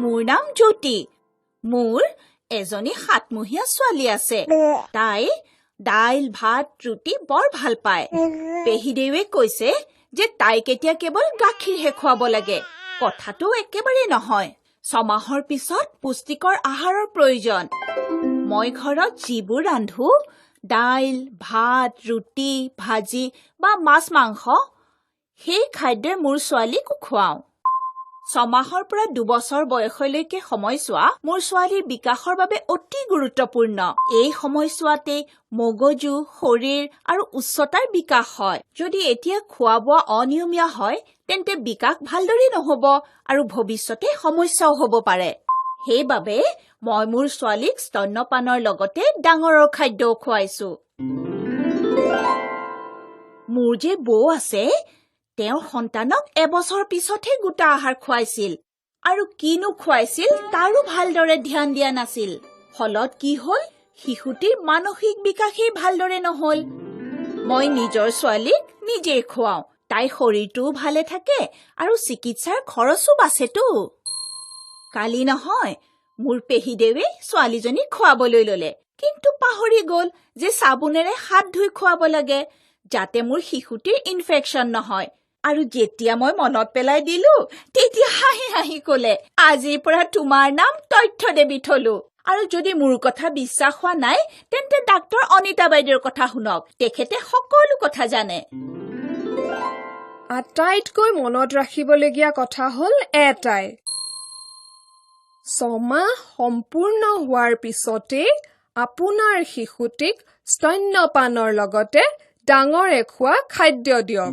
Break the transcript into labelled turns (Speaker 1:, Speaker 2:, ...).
Speaker 1: মোৰ নাম জ্যোতি। মোৰ এজনী 7 মহীয়া ছোৱালী আছে। তাই দাইল ভাত ৰুটি বৰ ভাল পায়। পেহীদেৱে কৈছে যে তাইক এতিয়া কেৱল গাখীৰহে খুৱাব লাগে। কথাটো একেবাৰে নহয়। 6 মাহৰ পিছত পুষ্টিকৰ আহাৰৰ প্ৰয়োজন। মই ঘৰত যিবোৰ ৰান্ধো, দাইল ভাত ৰুটি ভাজি বা মাছ মাংস, সেই খাদ্যই মোৰ ছোৱালীক খুৱাওঁ। 6 মাহৰ পৰা 2 বছৰ বয়সলৈকে সময়ছোৱা মোৰ ছোৱালীৰ বিকাশৰ বাবে অতি গুৰুত্বপূৰ্ণ। এই সময়ছোৱাতে মগজু, শৰীৰ আৰু উচ্চতাৰ বিকাশ হয়। যদি এতিয়া খোৱা-বোৱা অনিয়মীয়া হয়, তেন্তে বিকাশ ভালদৰে নহ'ব আৰু ভৱিষ্যতে সমস্যাও হ'ব পাৰে। সেইবাবে মই মোৰ ছোৱালীক স্তন্যপানৰ লগতে ডাঙৰৰ খাদ্যও খুৱাইছো। মোৰ যে বৌ আছে, তেওঁৰ সন্তানক এবছৰ পিছতহে গোটা আহাৰ খুৱাইছিল আৰু কিনো খুৱাইছিল তাৰো ভালদৰে ধ্যান দিয়া নাছিল। ফলত কি হ'ল, শিশুটিৰ মানসিক বিকাশেই ভালদৰে নহ'ল। মই নিজৰ ছোৱালীক নিজেই খুৱাওঁ। তাইৰ শৰীৰটোও ভালে থাকে আৰু চিকিৎসাৰ খৰচো বাচেতো। কালি নহয়, মোৰ পেহীদেৱে ছোৱালীজনীক খুৱাবলৈ ল'লে, কিন্তু পাহৰি গ'ল যে চাবোনেৰে হাত ধুই খুৱাব লাগে, যাতে মোৰ শিশুটিৰ ইনফেকশ্যন নহয়। আৰু যেতিয়া মই মনত পেলাই দিলো, তেতিয়া হাঁহি হাঁহি ক'লে, আজিৰ পৰা তোমাৰ নাম তথ্য দেৱী থলো। আৰু যদি মোৰ কথা বিশ্বাস হোৱা নাই, তেন্তে ডাক্তৰ অনিতা বাইদেউৰ কথা শুনক। তেখেতে সকলো কথা জানে।
Speaker 2: আটাইতকৈ মনত ৰাখিবলগীয়া কথা হ'ল এটাই, 6 মাহ সম্পূৰ্ণ হোৱাৰ পিছতে আপোনাৰ শিশুটিক স্তন্যপানৰ লগতে ডাঙৰে খোৱা খাদ্য দিয়ক।